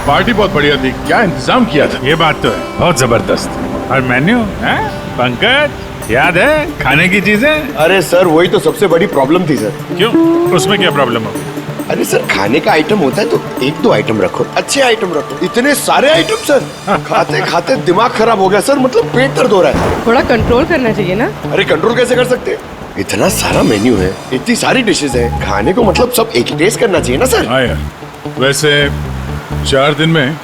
Party बहुत बढ़िया थी, क्या इंतजाम किया था। ये बात तो है, बहुत जबरदस्त। और मेन्यू है पंकज, याद है खाने की चीजें? अरे सर वही तो सबसे बड़ी प्रॉब्लम थी सर। क्यों, उसमें क्या प्रॉब्लम हो? अरे सर खाने का आइटम होता है तो एक दो आइटम रखो, अच्छे आइटम रखो। इतने सारे आइटम सर, खाते खाते दिमाग खराब हो गया सर, मतलब पेट दर्द हो रहा है। थोड़ा कंट्रोल करना चाहिए ना। अरे कंट्रोल कैसे कर सकते हैं, इतना सारा मेन्यू है, इतनी सारी डिशेज है, खाने को मतलब सब एक ही टेस्ट करना चाहिए ना सर। हाँ यार, वैसे 4 दिन में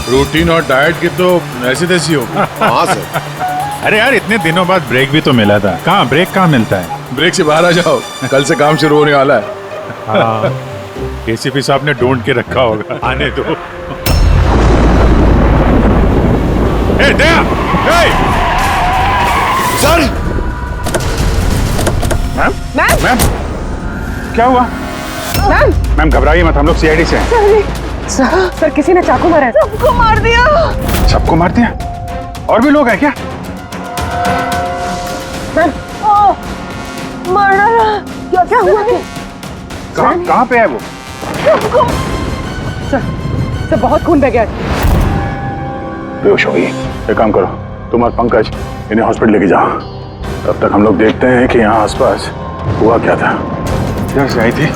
रूटीन और डाइट की तो ऐसी तैसी हो। हाँ सर। अरे यार इतने दिनों बाद ब्रेक भी तो मिला था, कहाँ ब्रेक कहाँ मिलता है? ब्रेक से बाहर आ जाओ, कल से काम शुरू होने वाला है। हाँ, एसीपी साहब ने ढूंढ के रखा होगा, आने दो। ए, दया! ए! Sir ma'am? मैम? मैम? क्या हुआ? मैम? मैम घबराइए मत, हम लोग सीआईडी से हैं। सर किसी ने चाकू मारा है। सबको मार दिया। सबको मार दिया? और भी लोग हैं क्या? Ma'am, murder. क्या हुआ? कहाँ पे है वो? सर बहुत खून बह गया। बेहोश हो गई। एक काम करो, तुम और पंकज इन्हें हॉस्पिटल लेके जाओ, तब तक हम लोग देखते हैं कि यहाँ आसपास हुआ क्या था। इधर से आई थी।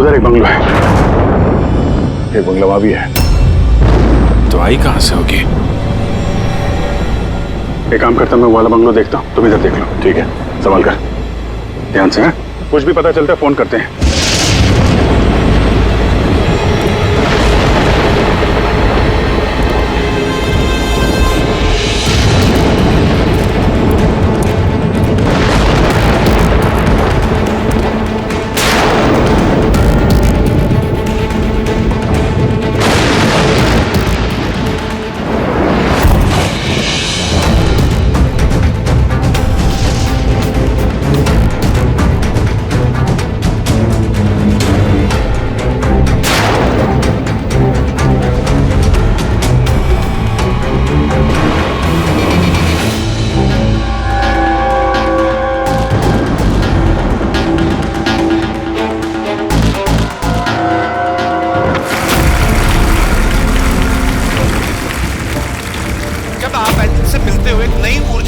उधर एक बंगला है, एक बंगला वहां भी है। तो आई कहां से होगी? एक काम करता हूं, मैं वो वाला बंगला देखता हूं, तुम इधर देख लो, ठीक है? संभाल कर, ध्यान से। कुछ भी पता चलता है फोन करते हैं।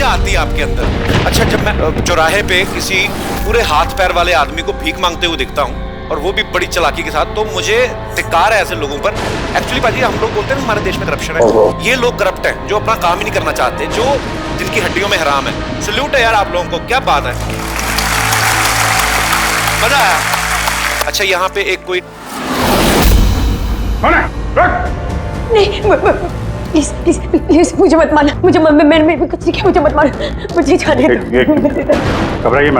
आती है आपके अंदर। अच्छा, जब मैं चौराहे पे किसी पूरे हाथ पैर वाले आदमी को भीख मांगते हुए दिखता हूँ और वो भी बड़ी चालाकी के साथ, तो मुझे धिक्कार है ऐसे लोगों पर। एक्चुअली बाजी, हम लोग बोलते हैं हमारे देश में करप्शन है, ये लोग करप्ट हैं जो अपना काम ही नहीं करना चाहते, जो जिनकी हड्डियों में हराम है। सल्यूट है यार आप लोगों को, क्या बात है, मजा आया। अच्छा, यहाँ पे एक कोई नहीं, प्लीज प्लीज प्लीज मुझे मत मारना, मुझे मैंने कुछ नहीं किया, मुझे मत मारना, मुझे जाने दो। घबराइए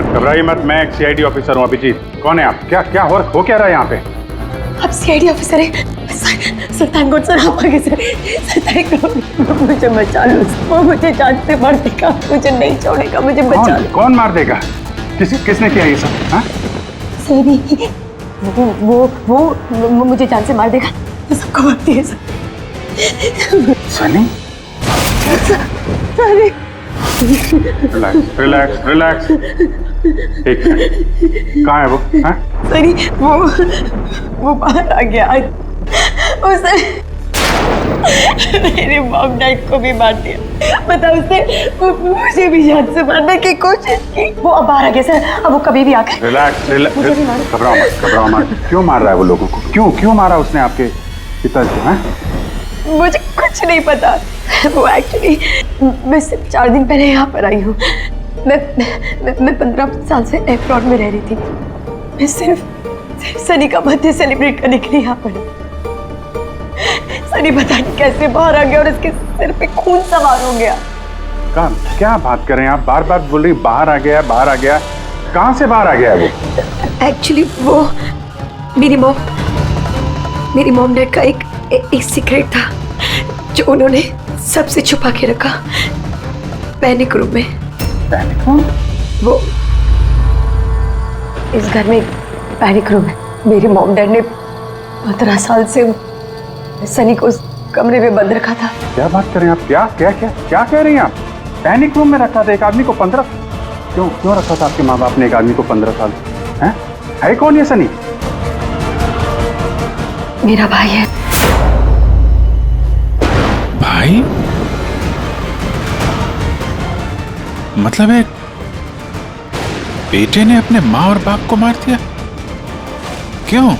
मत, मैं एक सीआईडी ऑफिसर हूँ। अभिजीत, कौन है आप? क्या हो क्या रहा है यहाँ पे? आप सीआईडी ऑफिसर हैं? सर थैंक गॉड सर, आप आगे सर थैंक गॉड, मुझे बचा लो, वो मुझे जान से मार देगा, मुझे नहीं छोड़ेगा, मुझे बचा लो। कौन मार देगा? किसने किया ये सब? हाँ? सनी, वो मुझे जान से मार देगा, तो सबको मारती है सर। सनी? सनी, रिलैक्स। ठीक है, कहाँ है वो? हाँ? सनी, वो बाहर आ गया, उसने मेरे मॉम डैड को भी मार दिया, पता उसने मुझे भी जान से मारने की कोशिश की। वो अब बाहर आ गया सर, अब वो कभी भी आकर। रिलैक्स, घबराओ मत। क्यों मार रहा है वो लोगों को? क्यों मारा उसने आपके पिताजी को? मुझे कुछ नहीं पता, वो एक्चुअली मैं सिर्फ 4 दिन पहले यहाँ पर आई हूँ। मैं 15 साल से एफ्रॉड में रह रही थी। मैं सिर्फ सनी का बर्थडे सेलिब्रेट करने के लिए यहाँ पर। सनी पता नहीं कैसे बाहर आ गया और उसके सिर पे खून सवार हो गया। क्या बात कर रहे हैं आप? बार बोल रही बाहर आ गया। कहाँ से बाहर आ गया वो? एक्चुअली वो मेरी मॉम डैड का एक सीक्रेट था जो उन्होंने सबसे छुपा के रखा, पैनिक रूम में। Panic room? वो इस घर में पैनिक रूम है। मेरे मॉम डैड ने 15 साल से सनी को उस कमरे में बंद रखा था। क्या बात कर रहे हैं आप? क्या कह रही हैं आप? पैनिक रूम में रखा था एक आदमी को 15? क्यों क्यों रखा था आपके माँ बाप ने एक आदमी को 15 साल? है कौन ये सनी? मेरा भाई है। भाई? मतलब एक बेटे ने अपने माँ और बाप को मार दिया? क्यों?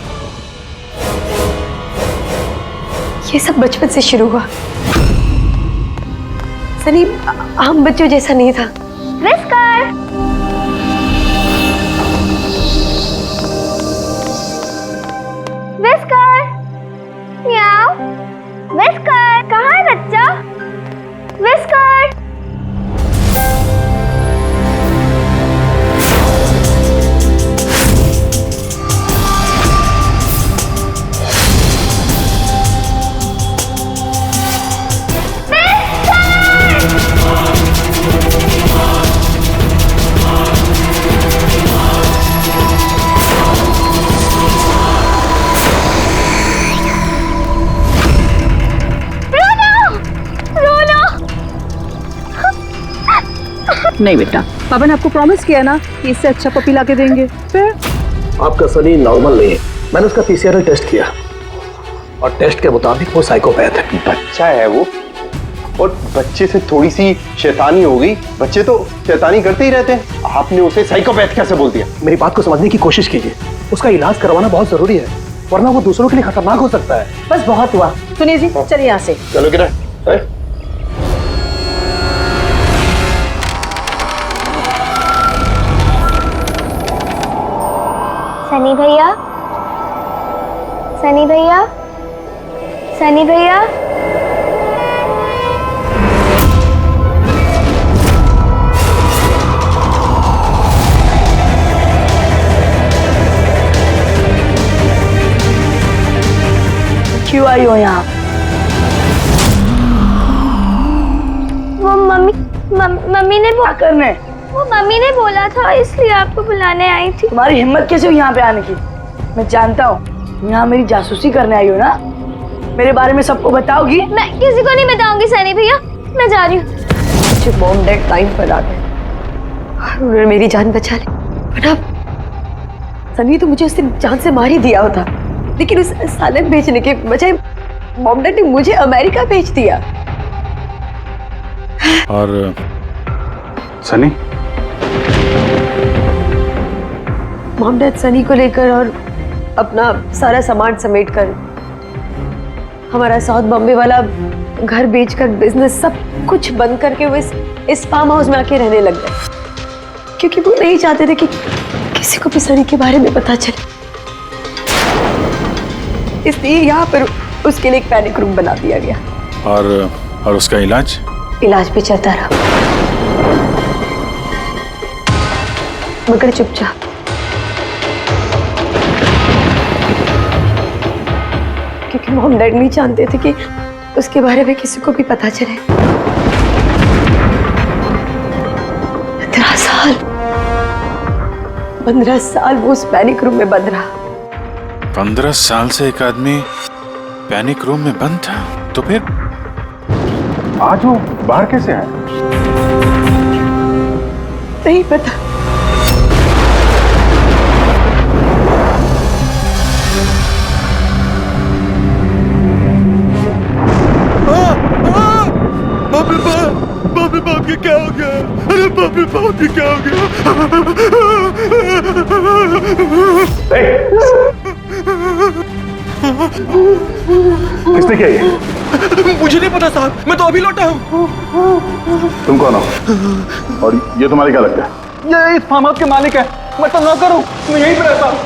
ये सब बचपन से शुरू हुआ। सनी आम बच्चों जैसा नहीं था। विस्कर, विस्कर, म्याऊ, विस्कर, कहाँ है बच्चा? विस्कर। नहीं बेटा, पापा ने आपको प्रॉमिस किया ना कि इससे अच्छा पपी लाके देंगे। फिर आपका सनी नॉर्मल नहीं है। मैंने उसका पीसीआर टेस्ट किया और टेस्ट के मुताबिक वो साइकोपैथ है। बच्चा है वो, और बच्चे से थोड़ी सी शैतानी हो गई। बच्चे तो शैतानी करते ही रहते हैं, आपने उसे साइकोपैथ कैसे बोल दिया? मेरी बात को समझने की कोशिश कीजिए। उसका इलाज करवाना बहुत जरूरी है, वरना वो दूसरों के लिए खतरनाक हो सकता है। बस बहुत हुआ। सुनिए जी, चलिए यहाँ से। चलो किरण। सनी भैया, सनी भैया, सनी भैया। क्यों आई हो यहाँ? वो मम्मी ने क्या करने? वो मम्मी ने बोला था, इसलिए आपको बुलाने आई थी। तुम्हारी हिम्मत कैसे हुई यहाँ पे आने की? मैं जानता हूँ यहाँ मेरी जासूसी करने आई हो ना। मेरे बारे में सबको बताओगी? मैं किसी को नहीं बताऊंगी सनी भैया, मैं जा रही हूँ। मुझे मॉम डैड टाइम पर आ गए और उन्होंने मेरी जान बचा ली। वरना सनी तो मुझे उसने जान से मार ही दिया होता, लेकिन उस सालन भेजने के बजाय मॉम डैड ने मुझे अमेरिका भेज दिया। और सनी? मॉम डैड सनी को लेकर और अपना सारा सामान समेट कर हमारा साउथ बॉम्बे वाला घर बेचकर बिजनेस सब कुछ बंद करके वो इस फार्म हाउस में आके रहने लग गए, क्योंकि वो नहीं चाहते थे कि किसी को भी सनी के बारे में पता चले। इसलिए यहाँ पर उसके लिए एक पैनिक रूम बना दिया गया। और उसका इलाज भी चलता रहा, मगर चुपचाप। क्योंकि मॉम डैड नहीं जानते थे कि उसके बारे में किसी को भी पता चले। 15 साल वो उस पैनिक रूम में बंद रहा। 15 साल से एक आदमी पैनिक रूम में बंद था, तो फिर आज वो बाहर कैसे आए? नहीं पता। बाप रे बाप, ये क्या हो गया? अरे बाप रे बाप, ये क्या हो गया? किसने किया ये? मुझे नहीं पता साहब, मैं तो अभी लौटा हूँ। तुम कौन हो और ये तुम्हारे क्या लगता है? ये इस फार्म हाउस के मालिक है, मैं तो नौकर हूँ, मैं यहीं पे रहता हूँ।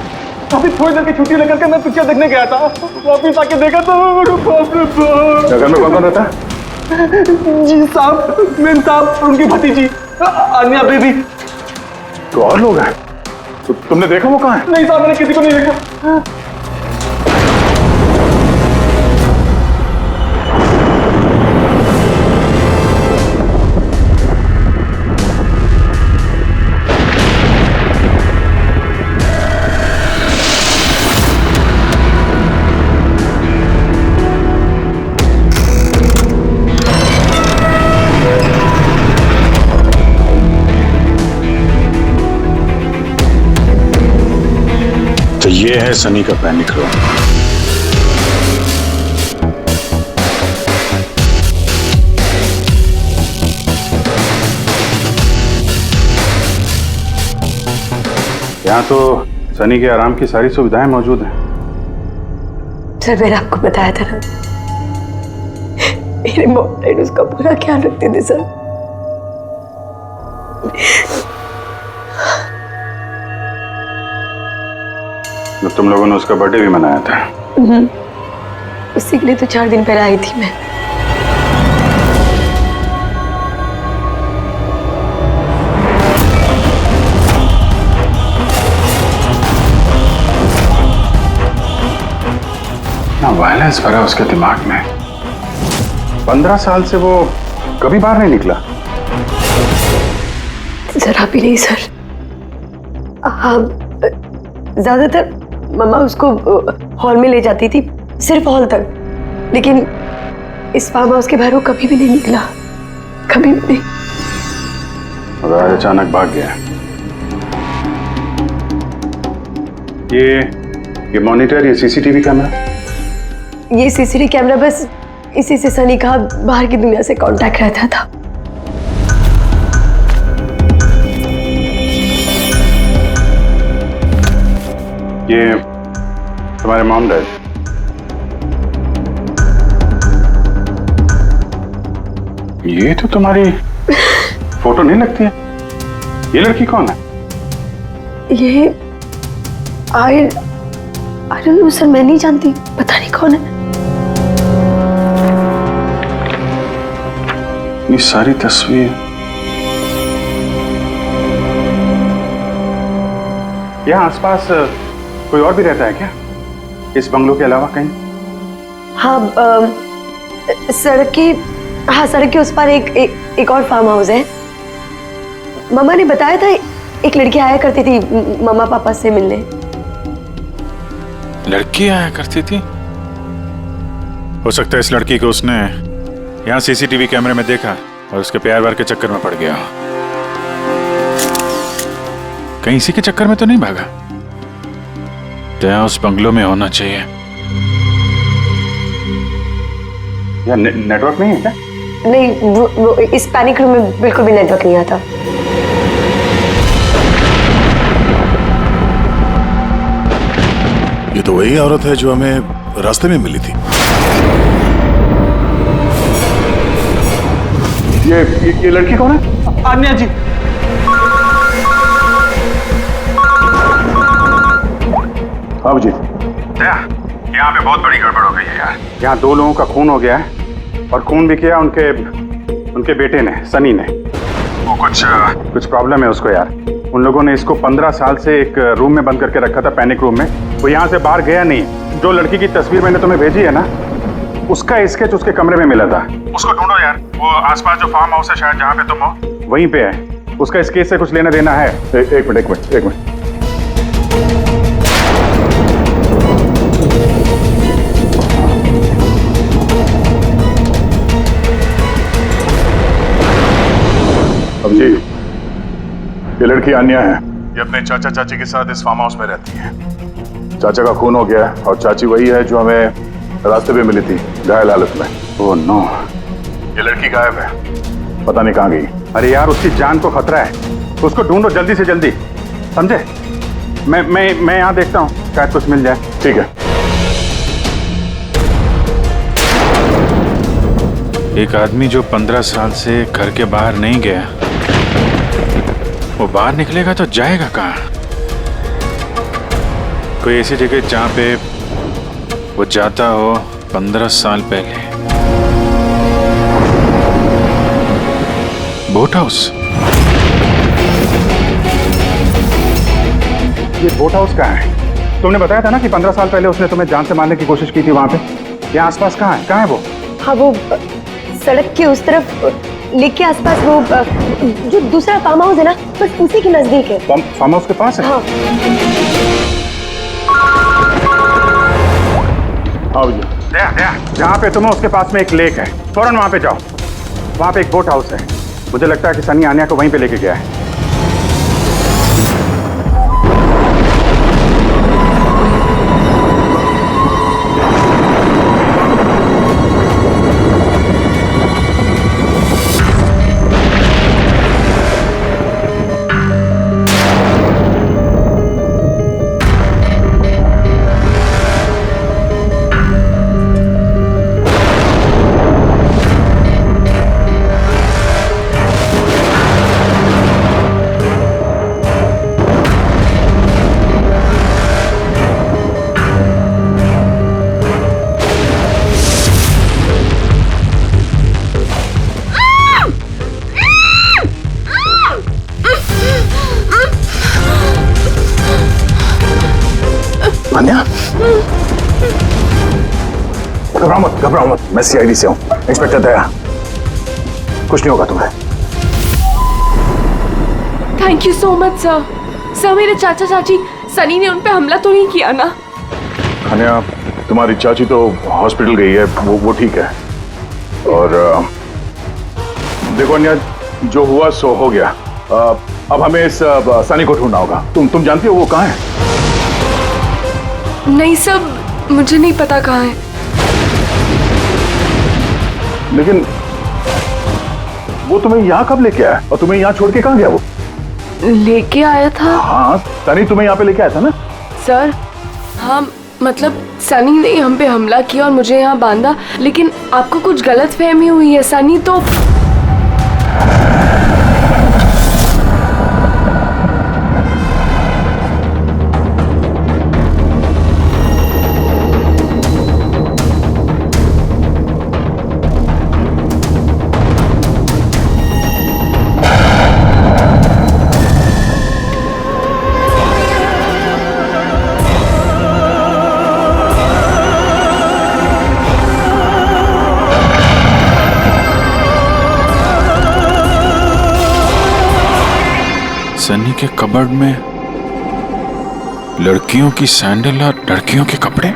अभी थोड़ी देर की छुट्टी लेकर के मैं पिक्चर देखने गया था, वापिस आके देखा तो बाप रे बाप। घर में कौन कौन रहता है? जी साहब, मेम साहब और उनकी भतीजी अन्या बेबी। तो और लोग हैं? तो तुमने देखा वो कहाँ है? नहीं साहब, मैंने किसी को नहीं देखा। है सनी का पैनिक रूम। यहाँ तो सनी के आराम की सारी सुविधाएं मौजूद हैं। सर मैंने आपको बताया था ना, मेरे मॉम डैड उसका पूरा ख्याल रखते थे सर। तो तुम लोगों ने उसका बर्थडे भी मनाया था। उसी के लिए तो 4 दिन पहले आई थी मैं। ना वायलेंस भरा उसके दिमाग में। 15 साल से वो कभी बाहर नहीं निकला। जरा भी नहीं सर। हाँ, ज्यादातर मम्मा उसको हॉल में ले जाती थी, सिर्फ हॉल तक। लेकिन इस फार्म हाउस के बाहर वो कभी भी नहीं निकला, कभी भी नहीं। और आज अचानक भाग गया। ये मॉनिटर, ये सीसीटीवी कैमरा, ये सीसीटीवी कैमरा बस इसी से सनी का बाहर की दुनिया से कांटेक्ट रहता था। ये तुम्हारे मॉम डैड। ये तो तुम्हारी फोटो नहीं लगती है। ये लड़की कौन है? ये आई डोंट नो सर, मैं नहीं जानती, पता नहीं कौन है। ये सारी तस्वीर। यहाँ आसपास कोई और भी रहता है क्या, इस बंगलो के अलावा कहीं? हाँ, सड़क के उस पार एक और फार्म हाउस है। मम्मा ने बताया था एक लड़की आया करती थी मम्मा पापा से मिलने। लड़की आया करती थी? हो सकता है इस लड़की को उसने यहाँ सीसीटीवी कैमरे में देखा और उसके प्यार वार के चक्कर में पड़ गया। कहीं इसी के चक्कर में तो नहीं भागा? तो उस बंगलो में होना चाहिए। यार नेटवर्क नहीं है क्या? नहीं, वो इस पैनिक रूम में बिल्कुल भी नेटवर्क नहीं आता। ये तो वही औरत है जो हमें रास्ते में मिली थी। ये लड़की कौन है? आन्या जी। बाबू जी, यहाँ पे बहुत बड़ी गड़बड़ हो गई है यार। यहाँ 2 लोगों का खून हो गया है और खून भी किया उनके बेटे ने, सनी ने। वो कुछ प्रॉब्लम है उसको यार। उन लोगों ने इसको 15 साल से एक रूम में बंद करके रखा था, पैनिक रूम में। वो यहाँ से बाहर गया नहीं। जो लड़की की तस्वीर मैंने तुम्हें भेजी है ना, उसका स्केच उसके कमरे में मिला था। उसको ढूंढो यार। वो आसपास जो फार्म हाउस है शायद जहाँ पे तुम हो, वहीं पे है। उसका स्केच से कुछ लेना देना है। एक मिनट। अब जी, ये लड़की आन्या है। ये अपने चाचा चाची के साथ इस फार्म हाउस में रहती है। चाचा का खून हो गया है और चाची वही है जो हमें रास्ते पे मिली थी, घायल हालत में। ओह नो, ये लड़की गायब है, पता नहीं कहाँ गई। अरे यार, उसकी जान को खतरा है, उसको ढूंढो जल्दी से जल्दी, समझे? मैं यहाँ देखता हूँ, शायद कुछ मिल जाए। ठीक है। एक आदमी जो 15 साल से घर के बाहर नहीं गया, वो बाहर निकलेगा तो जाएगा कहाँ? कोई ऐसी जगह जहाँ पे वो जाता हो 15 साल पहले। Boat house. ये बोट हाउस कहाँ है? तुमने बताया था ना कि 15 साल पहले उसने तुम्हें जान से मारने की कोशिश की थी वहां पे। यहाँ आसपास कहाँ है? कहाँ है वो? हाँ, वो सड़क के उस तरफ लेक के आसपास, वो जो दूसरा फार्म हाउस है ना, बस उसी के नजदीक है। फार्म हाउस के पास है? हाँ। आओ भैया, जहाँ पे तुम हो उसके पास में एक लेक है, फौरन वहाँ पे जाओ। वहाँ पे एक बोट हाउस है। मुझे लगता है कि सनी आन्या को वहीं पे लेके गया है। अन्या, घबराओ मत, मैं सीआईडी से हूँ, इंस्पेक्टर दया। कुछ नहीं होगा तुम्हें। Thank you so much sir. Sir मेरे चाचा चाची सनी ने उन पे हमला तो नहीं किया ना? अन्या, तुम्हारी चाची तो हॉस्पिटल गई है, वो ठीक है। और देखो अन्या, जो हुआ सो हो गया। अब हमें इस सनी को ढूंढना होगा। तुम जानती हो वो कहाँ है? नहीं सर, मुझे नहीं पता कहाँ है। लेकिन वो तुम्हें यहाँ कब लेके आया और तुम्हें यहाँ छोड़ के कहाँ गया वो? लेके आया था। हाँ, सनी तुम्हें यहाँ पे लेके आया था ना? सर हाँ, मतलब सनी ने हम पे हमला किया और मुझे यहाँ बांधा, लेकिन आपको कुछ गलत फहमी हुई है। सनी तो सनी के कबर्ड में लड़कियों की सैंडल और लड़कियों के कपड़े।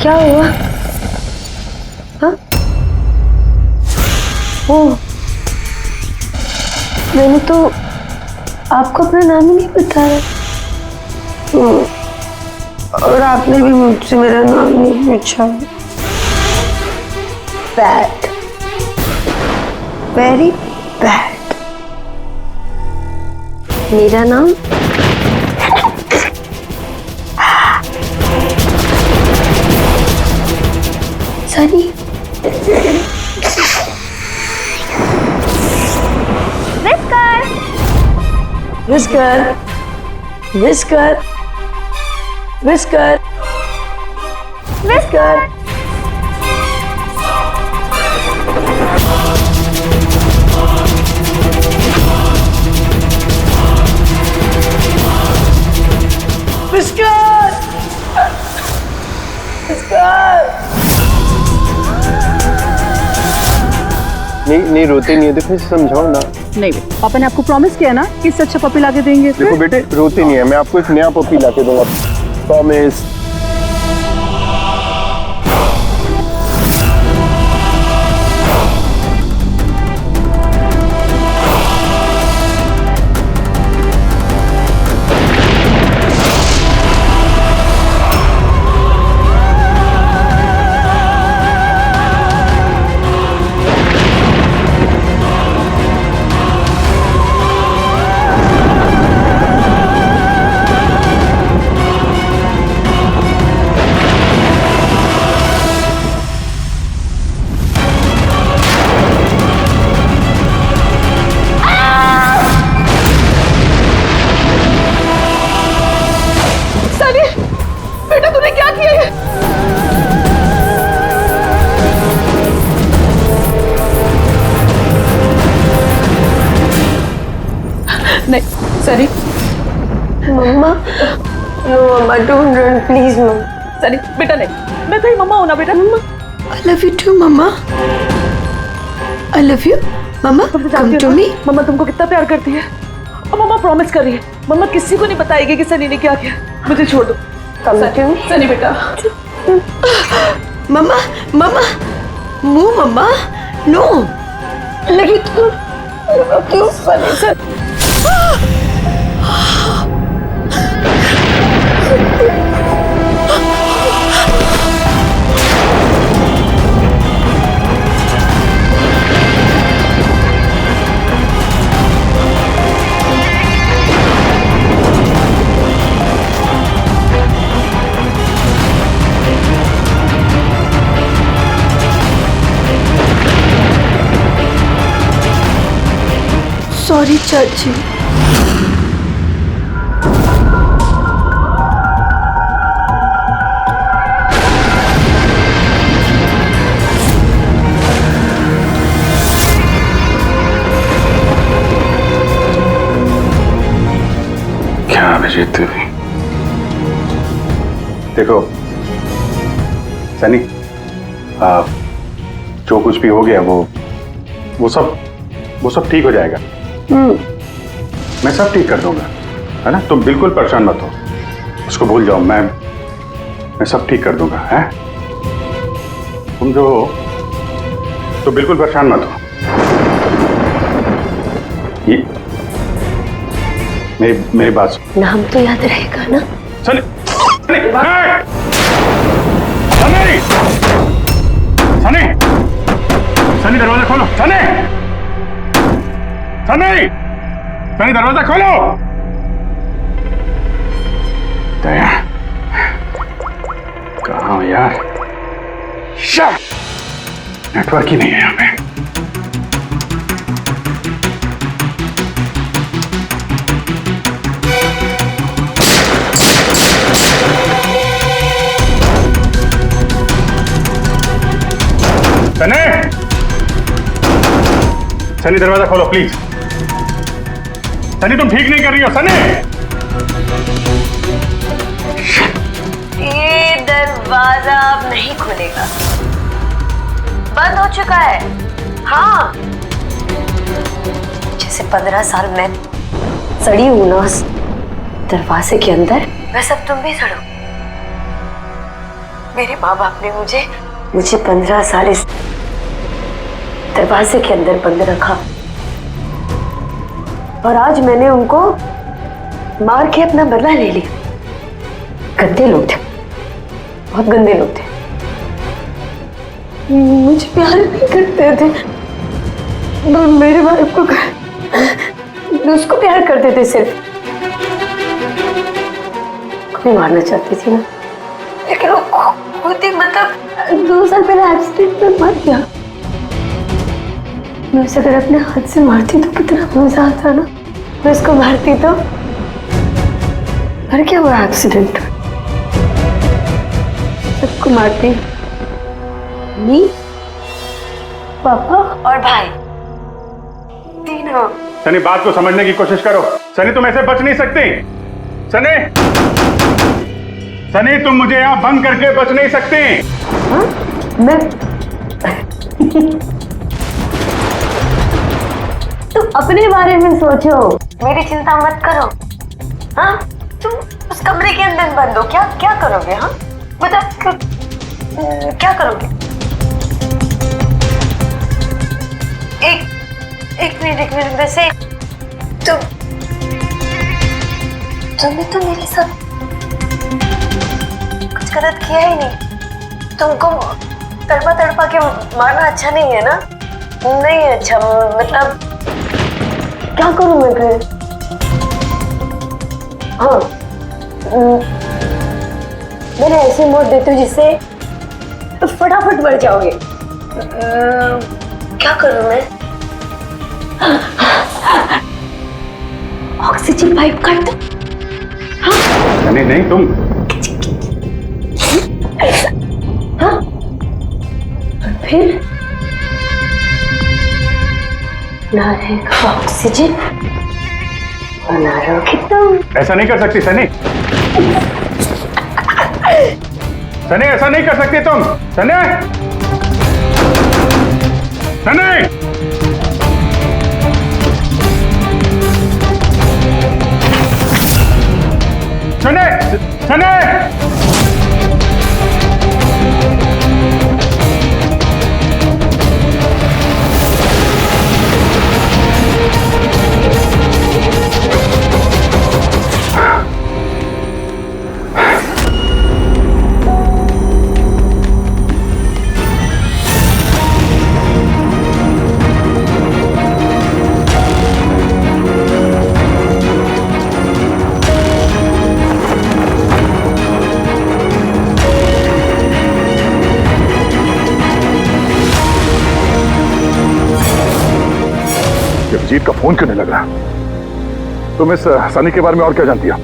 क्या हुआ? हाँ? ओह, मैंने तो आपको अपना नाम ही नहीं बताया। और आपने भी मुझसे मेरा नाम नहीं पूछा। Bad, very bad. मेरा नाम Sunny. Whisker, whisker, whisker, whisker. Whisker, whisker. नहीं रोते नहीं है, देखो समझाओ ना। नहीं पापा ने आपको प्रॉमिस किया ना कि इससे अच्छा पपी लाके देंगे। देखो बेटे, रोते नहीं है, मैं आपको एक नया पपी लाके दूंगा, प्रॉमिस। बेटा तूने क्या किया है? नहीं Sunny. Mamma, no mamma, don't run please mamma. Sunny बेटा नहीं, मैं तेरी मम्मा हूं ना बेटा। Mamma I love you too mamma. I love you mamma, come to me. Mamma तुमको कितना प्यार करती है और मम्मा प्रॉमिस कर रही है मम्मा किसी को नहीं बताएगी कि सनी ने क्या किया। मुझे छोड़ दो। सनी बेटा। मम्मा, मम्मा, मुंह मम्मा, नो। लगी तो क्यों सनी सर? सॉरी चाची। जीते भी। देखो सनी, जो कुछ भी हो गया वो सब ठीक हो जाएगा। मैं सब ठीक कर दूंगा, है ना? तुम बिल्कुल परेशान मत हो, उसको भूल जाओ। मैं सब ठीक कर दूंगा, है? तुम जो हो तो बिल्कुल परेशान मत हो। ये मेरी बात सुन। नाम तो याद रहेगा ना? सनी, सनी, सनी, सनी, सनी दरवाजा खोलो। सनी, सनी, सनी दरवाजा खोलो। दया, कहाँ हो यार? नेटवर्क ही नहीं है यहाँ पे। सनी, सनी दरवाजा खोलो प्लीज। सनी तुम ठीक नहीं कर रही हो। सनी, ये दरवाजा अब नहीं खुलेगा, बंद हो चुका है। हाँ, जैसे 15 साल में सड़ी हूं ना उस दरवाजे के अंदर, वैसे अब तुम भी सड़ो। मेरे माँ बाप ने मुझे 15 साल इस दरवाजे के अंदर बंद रखा, और आज मैंने उनको मार के अपना बदला ले लिया। गंदे लोग थे, बहुत गंदे लोग थे। मुझे प्यार नहीं करते थे, तो मेरे भाई को उसको प्यार करते थे सिर्फ। कोई मारना चाहती थी ना, लेकिन वो खुद ही मतलब 2 साल पहले एक्सीडेंट में मर गया। मैं उसे अगर अपने हाथ से मारती तो कितना मजा आता ना। मैं उसको मारती तो मर क्या हुआ एक्सीडेंट। सबको मारती, मम्मी, पापा और भाई, तीनों। सनी बात को समझने की कोशिश करो। सनी तुम ऐसे बच नहीं सकती। सनी, सनी तुम मुझे यहाँ बंद करके बच नहीं सकती। हाँ? मैं तुम अपने बारे में सोचो, मेरी चिंता मत करो। हाँ, तुम उस कमरे के अंदर बंद हो, क्या करोगे? हाँ बताओ, क्या करोगे? एक मिनट वैसे तुमने तो मेरे साथ कुछ गलत किया ही नहीं। तुमको तड़पा के मारना अच्छा नहीं है ना? नहीं अच्छा, मतलब क्या करूं मैं फिर? हाँ, मैंने ऐसी मौत देती हूँ जिससे तो फटाफट मर जाओगे। क्या करूं मैं? ऑक्सीजन पाइप काट दो। हाँ? नहीं तुम ऐसा, हाँ? फिर ना रहेगा ऑक्सीजन और ना रहोगे तुम। ऐसा नहीं कर सकती सनी। सनी ऐसा नहीं कर सकती तुम। सनी, सनी, सनी, सनी। जीत का फोन क्यों नहीं लग रहा? तुम इस सनी के बारे में और क्या जानती हो?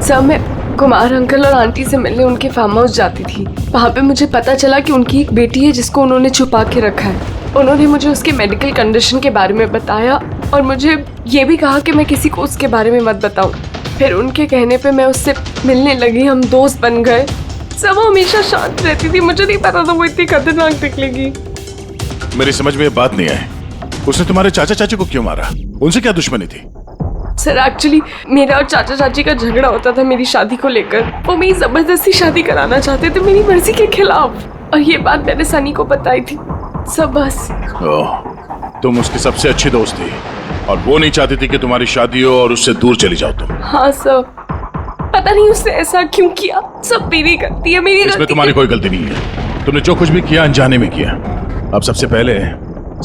सर, मैं कुमार अंकल और आंटी से मिलने उनके फार्म हाउस जाती थी। वहाँ पे मुझे पता चला कि उनकी एक बेटी है जिसको उन्होंने छुपा के रखा है। उन्होंने मुझे उसके मेडिकल कंडीशन के बारे में बताया और मुझे ये भी कहा कि मैं किसी को उसके बारे में मत बताऊं। फिर उनके कहने पे मैं उससे मिलने लगी, हम दोस्त बन गए। सब वो हमेशा शांत रहती थी, मुझे नहीं पता था वो इतनी खतरनाक निकलेगी। मेरी समझ में ये बात नहीं आई, उसने तुम्हारे चाचा चाची को क्यों मारा? उनसे क्या दुश्मनी थी? सर एक्चुअली मेरा और चाचा चाची का झगड़ा होता था मेरी शादी को लेकर। वो मेरी जबरदस्ती शादी कराना चाहते थे मेरी मर्जी के खिलाफ, और ये बात मैंने सनी को बताई थी। सब बस। तुम उसकी सबसे अच्छी दोस्त थी और वो नहीं चाहती थी कि तुम्हारी शादी हो और उससे दूर चली जाओ तुम। हाँ सर, पता नहीं उसने ऐसा क्यों किया। सब मेरी गलती है, मेरी इसमें गलती। तुम्हारी कोई गलती नहीं है। तुमने जो कुछ भी किया अनजाने में किया। अब सबसे पहले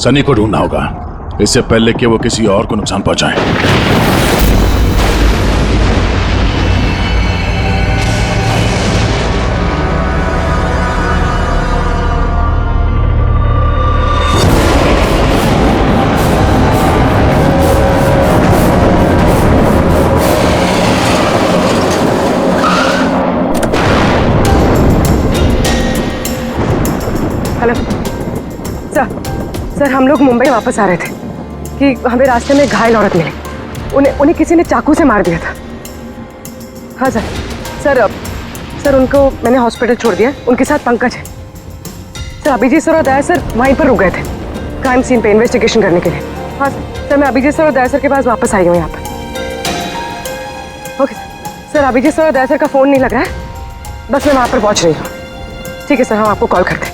सनी को ढूंढना होगा, इससे पहले कि वो किसी और को नुकसान पहुंचाए। हेलो सर, हम लोग मुंबई वापस आ रहे थे कि हमें रास्ते में एक घायल औरत मिली। उन्हें किसी ने चाकू से मार दिया था। हाँ सर उनको मैंने हॉस्पिटल छोड़ दिया। उनके साथ पंकज है। सर अभिजीत सर और दया सर वहीं पर रुक गए थे क्राइम सीन पे इन्वेस्टिगेशन करने के लिए। हाँ सर, मैं अभिजीत सर और दया सर के पास वापस आई हूँ यहाँ पर। ओके सर, अभिजीत सर और दया सर का फ़ोन नहीं लग रहा है, बस मैं वहाँ पर पहुँच रही हूँ। ठीक है सर, हम आपको कॉल करते हैं।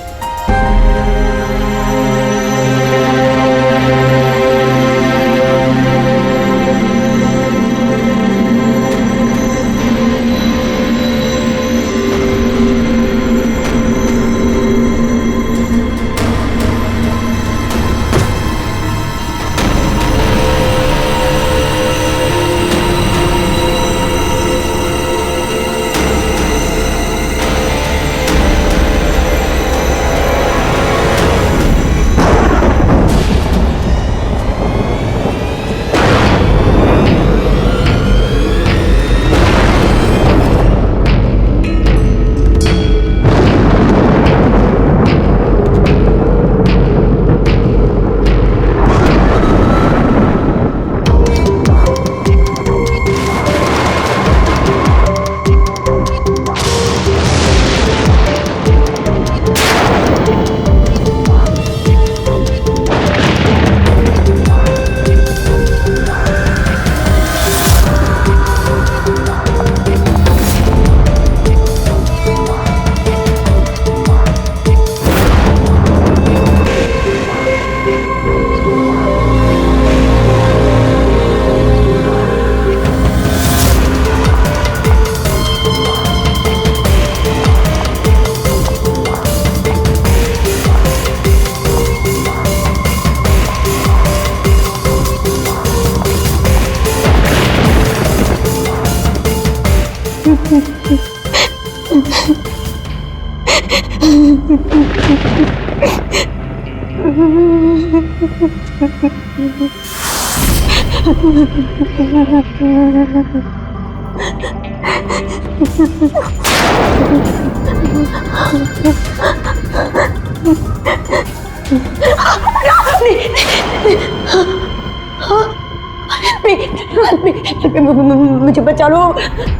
मुझे बचा लो,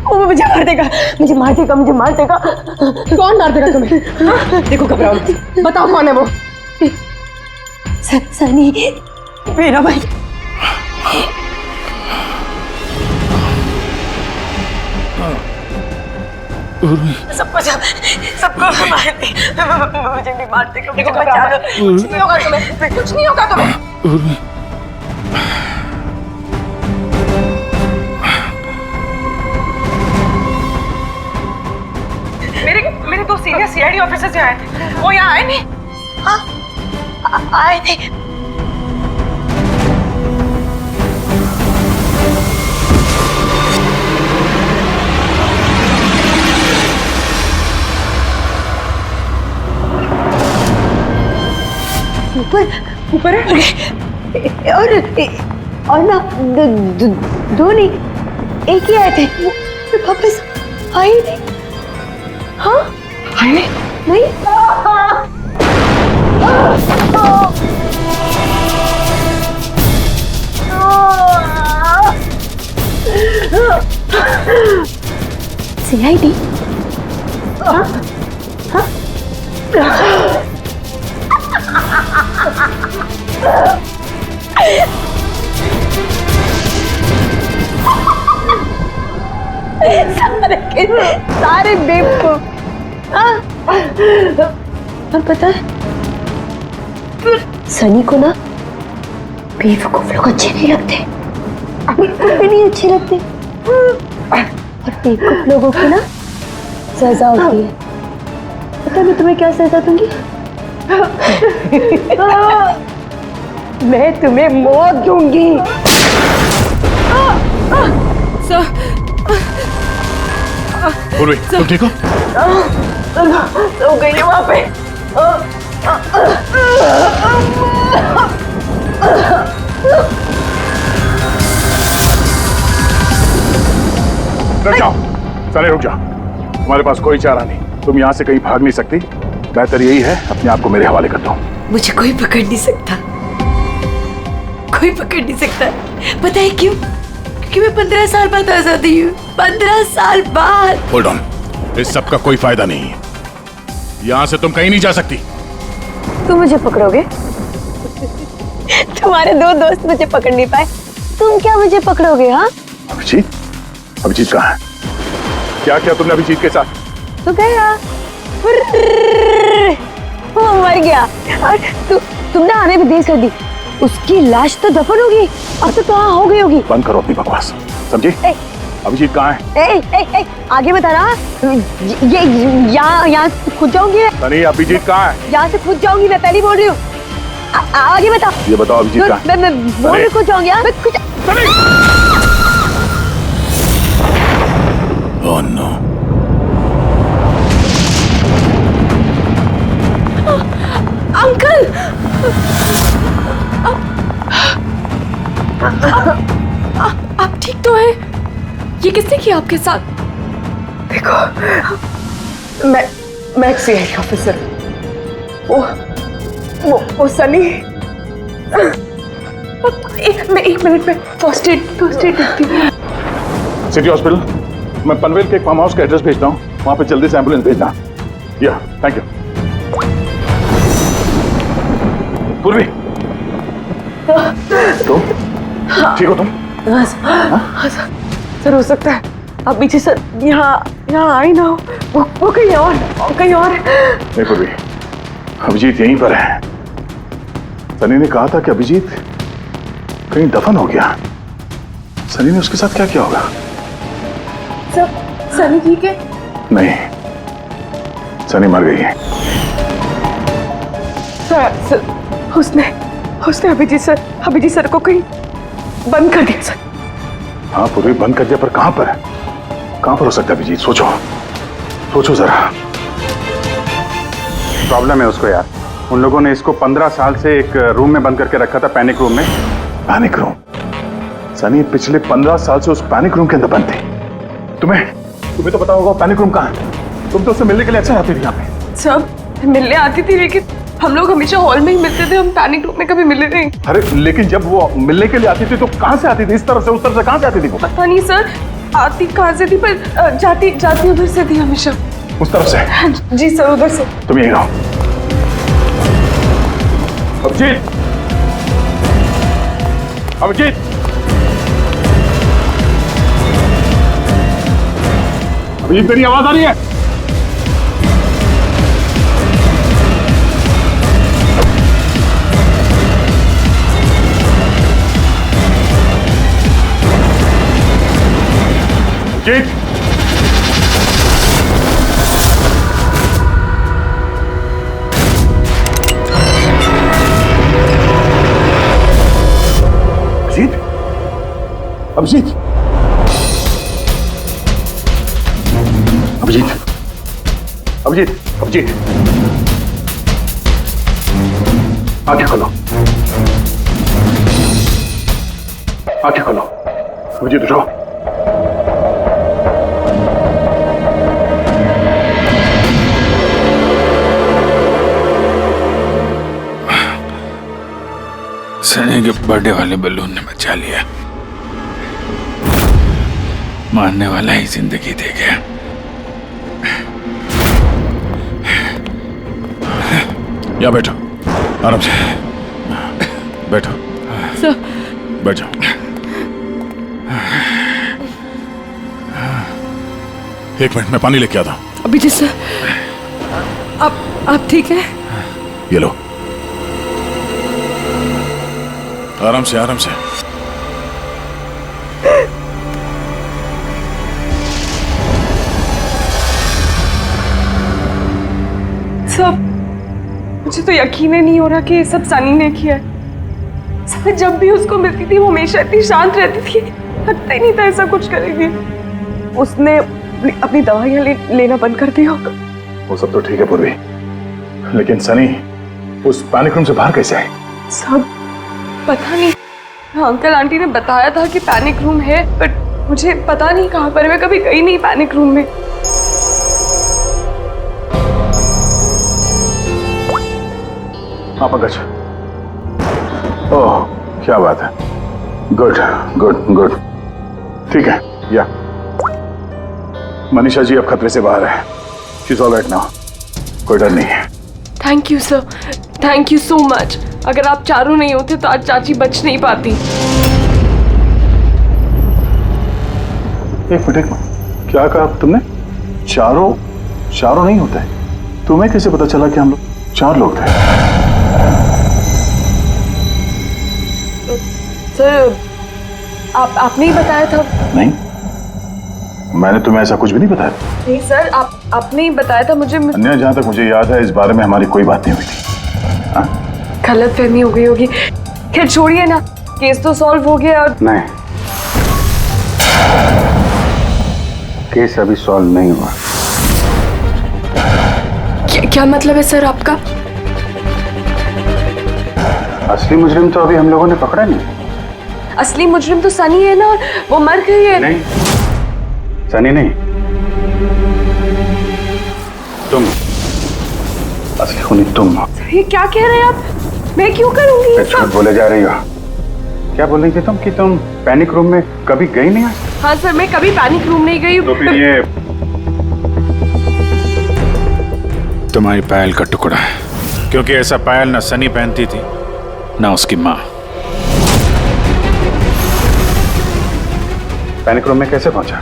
वो मुझे मार देगा, मुझे मार देगा, मुझे मार देगा। कौन मार देगा तुम्हें? देखो घबराओ, बताओ कौन है वो? सनी, मेरा भाई। सबको मार दे, मुझे भी मार देगा, मुझे बचा लो। कुछ नहीं होगा तुम्हें, कुछ नहीं होगा तुम्हें। मेरे दो सीनियर सीआईडी ऑफिसर्स आए थे, वो यहाँ आए नहीं? हाँ आए थे। ऊपर है और ना दो नहीं, एक ही आए थे, वो वापस आए नहीं। हाँ आए नहीं। सीआईडी? हाँ? हाँ? सारे बेवकूफ। और पता है सनी को ना बेवकूफ लोग अच्छे नहीं लगते, बिल्कुल भी नहीं अच्छे लगते। और बेवकूफ लोगों की ना सजा होती है। पता है मैं तुम्हें क्या सजा दूंगी? मैं तुम्हें मौत दूंगी। पूर्वी, तुम ठीक हो? सो गई है वहां पे। रुक जाओ, सारे रुक जाओ। तुम्हारे पास कोई चारा नहीं, तुम यहाँ से कहीं भाग नहीं सकती। बेहतर यही है अपने आप को मेरे हवाले कर दो। मुझे कोई पकड़ नहीं सकता, कोई पकड़ नहीं सकता। पता है क्यों? क्योंकि मैं 15 साल बाद आजाद हुई हूँ। 15 साल बाद। होल्ड ऑन, इस सब का कोई फायदा नहीं है। यहाँ से तुम कहीं नहीं जा सकती। तुम मुझे पकड़ोगे? तुम्हारे दो दोस्त मुझे पकड़ नहीं पाए, तुम क्या मुझे पकड़ोगे? हाँ? अभिजीत, अभिजीत कहाँ है? क्या किया तुमने अभिजीत के साथ? तो गया, वो मर गया और तुमने आने भी देर कर दी। उसकी लाश तो दफन होगी, अब तो वहाँ हो गई होगी। बंद करो अपनी बकवास, समझी? अभिजीत कहाँ है? आगे बता रहा। ये यहाँ से खुद जाऊंगी। सनी, अभिजीत कहाँ है? यहाँ से खुद जाऊंगी, मैं पहले बोल रही हूँ। आगे बता। ये बताओ अभिजीत कहाँ है? मैं बोल रही खुद जाऊंगी। Oh no. अंकल, आप ठीक तो हैं? ये किसने किया आपके साथ? देखो, मैं एक सीआईडी ऑफिसर। वो सनी। एक मिनट में फर्स्ट एड देखती हूँ। सिटी हॉस्पिटल, मैं पनवेल के एक फार्म हाउस का एड्रेस भेजता हूँ, वहां पे जल्दी से एम्बुलेंस भेजना। या, थैंक यू। पूर्वी, तुम ठीक हो? तुम सर हो सकता है अब पीछे सर यहाँ आई ना हो, वो कहीं और नहीं पूर्वी, अभिजीत यहीं पर है। सनी ने कहा था कि अभिजीत कहीं दफन हो गया। सनी ने उसके साथ क्या किया होगा? सर, सनी ठीक है? नहीं, सनी मर गई है। सर, उसने अभिजीत सर को कहीं बंद कर दिया सर। हाँ पूर्वी, बंद कर दिया, पर कहां पर है? कहां पर हो सकता है अभिजीत? सोचो जरा। प्रॉब्लम है उसको यार। उन लोगों ने इसको 15 साल से एक रूम में बंद करके रखा था, पैनिक रूम में। Panic room? सनी पिछले 15 साल से उस पैनिक रूम के अंदर बंद थी। तुम्हें तो पता होगा पैनिक रूम कहाँ है। तुम तो उससे मिलने के लिए अच्छा आती थी यहाँ पे। सब मिलने आती थी, लेकिन हम लोग हमेशा हॉल में ही मिलते थे, हम पैनिक रूम में कभी मिले नहीं। अरे लेकिन जब वो मिलने के लिए आती थी तो कहाँ से आती थी? इस तरफ से, उस तरफ से, कहाँ से आती थी वो? पता नहीं सर, आती कहाँ से थी, पर जाती उधर से थी हमेशा। उस तरफ से? जी सर, उधर से। तुम यहीं रहो। अभिजीत, अभिजीत, अभिजीत, मेरी आवाज आ रही है? अभिजीत, अभिजीत, अभिजीत, अभिजीत, अभिजीत, अभिजीत, आंखें खोलो, आंखें खोलो। अभिजीत उठो। सनी के बर्थडे वाले बलून ने बचा लिया। मारने वाला ही जिंदगी दे गया। यहाँ बैठो, आराम से बैठो। सर बैठ जाओ। एक मिनट, मैं पानी लेके आता हूं। अभिजीत सर, आप ठीक है? ये लो, आराम से आराम से। सब मुझे तो यकीन ही नहीं हो रहा कि ये सब सनी ने किया है। सब जब भी उसको मिलती थी वो हमेशा इतनी शांत रहती थी, लगता ही नहीं था ऐसा कुछ करेगी। उसने अपनी दवाइयां लेना बंद कर दिया होगा। वो सब तो ठीक है पूर्वी, लेकिन सनी उस पैनिक रूम से बाहर कैसे आई? सब पता नहीं। अंकल आंटी ने बताया था कि पैनिक रूम है, बट मुझे पता नहीं कहाँ पर है। मैं कभी गई नहीं पैनिक रूम में। हाँ पंकज, ओह क्या बात है, गुड गुड गुड, ठीक है। या मनीषा जी अब खतरे से बाहर है, she is all right now, कोई डर नहीं है। Thank you sir, thank you so much. अगर आप चारों नहीं होते तो आज चाची बच नहीं पाती। एक मिनट, क्या कहा तुमने? चारों नहीं होते? तुम्हें कैसे पता चला कि हम लोग 4 लोग थे? सर आपने ही बताया था। नहीं, मैंने तुम्हें ऐसा कुछ भी नहीं बताया। नहीं सर, आपने ही बताया था मुझे। अन्य जहां तक मुझे याद है इस बारे में हमारी कोई बात नहीं हुई थी। गलत फहमी हो गई होगी। खैर छोड़िए ना, केस तो सॉल्व हो गया। और नहीं, केस अभी सॉल्व नहीं हुआ। क्या मतलब है सर आपका? असली मुजरिम तो अभी हम लोगों ने पकड़ा नहीं। असली मुजरिम तो सनी है ना, और वो मर गई है। नहीं, सनी नहीं, तुम असली खूनी तुम हो। ये क्या कह रहे हैं आप? मैं क्यों करूंगी ये झूठ सब? बोले जा रही हो। क्या बोल रही थी तुम कि तुम पैनिक रूम में कभी गई नहीं? हाँ सर, मैं कभी पैनिक रूम नहीं गई। तो फिर ये तुम्हारी पायल का टुकड़ा है, क्योंकि ऐसा पायल ना सनी पहनती थी ना उसकी माँ। पैनिक रूम में कैसे पहुंचा?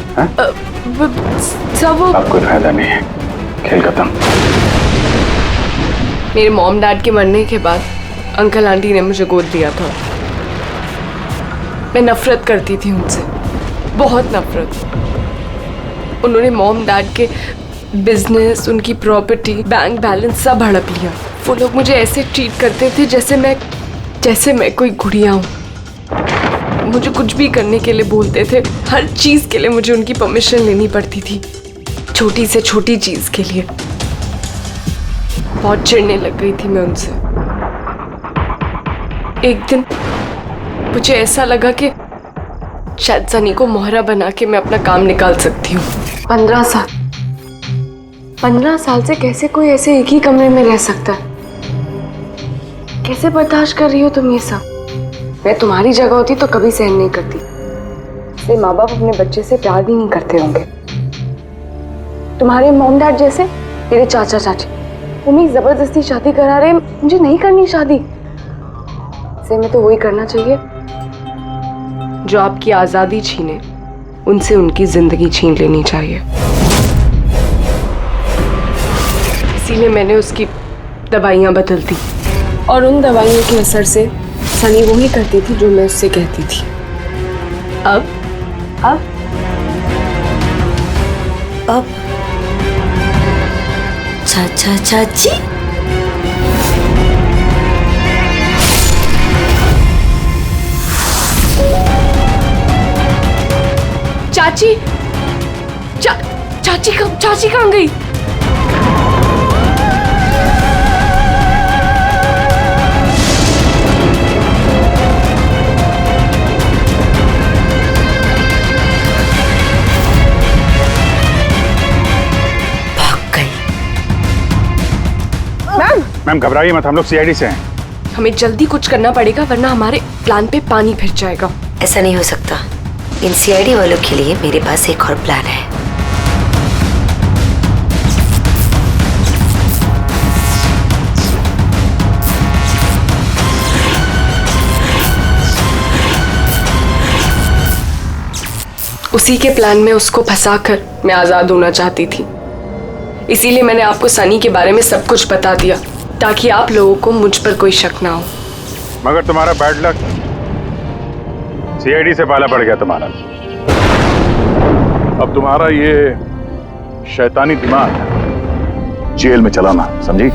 सब अब कोई फायदा नहीं है, खेल खत्म। मेरे मॉम डैड के मरने के बाद अंकल आंटी ने मुझे गोद दिया था। मैं नफरत करती थी उनसे, बहुत नफरत। उन्होंने मॉम डैड के बिजनेस, उनकी प्रॉपर्टी, बैंक बैलेंस सब हड़प लिया। वो लोग मुझे ऐसे ट्रीट करते थे जैसे मैं कोई गुड़िया हूँ। मुझे कुछ भी करने के लिए बोलते थे, हर चीज के लिए मुझे उनकी परमिशन लेनी पड़ती थी, छोटी से छोटी चीज के लिए। बहुत चिढ़ने लग गई थी मैं उनसे। एक दिन मुझे ऐसा लगा कि शायद सनी को मोहरा बना के मैं अपना काम निकाल सकती हूँ। 15 साल से कैसे कोई ऐसे एक ही कमरे में रह सकता है? कैसे बर्दाश्त कर रही हो तुम ये सब? मैं तुम्हारी जगह होती तो कभी सहन नहीं करती। इसलिए माँ बाप अपने बच्चे से प्यार भी नहीं करते होंगे। तुम्हारे मॉम डैड जैसे मेरे चाचा चाची, उन्हें जबरदस्ती शादी करा रहे। मुझे नहीं करनी शादी। इसलिए मैं तो वही करना चाहिए जो आपकी आजादी छीने, उनसे उनकी जिंदगी छीन लेनी चाहिए। इसीलिए मैंने उसकी दवाइयाँ बदल दी, और उन दवाइयों के असर से सनी वही करती थी जो मैं उससे कहती थी। अब चाचा चाची, चाची कहाँ गई? मैम घबराइए मत, हम लोग सीआईडी से हैं। हमें जल्दी कुछ करना पड़ेगा, वरना हमारे प्लान पे पानी फिर जाएगा। ऐसा नहीं हो सकता। इन सीआईडी वालों के लिए मेरे पास एक और प्लान है। उसी के प्लान में उसको फंसाकर मैं आजाद होना चाहती थी। इसीलिए मैंने आपको सनी के बारे में सब कुछ बता दिया ताकि आप लोगों को मुझ पर कोई शक ना हो। मगर तुम्हारा बैड लक सीआईडी से पाला पड़ गया तुम्हारा। अब तुम्हारा ये शैतानी दिमाग जेल में चलाना, समझी?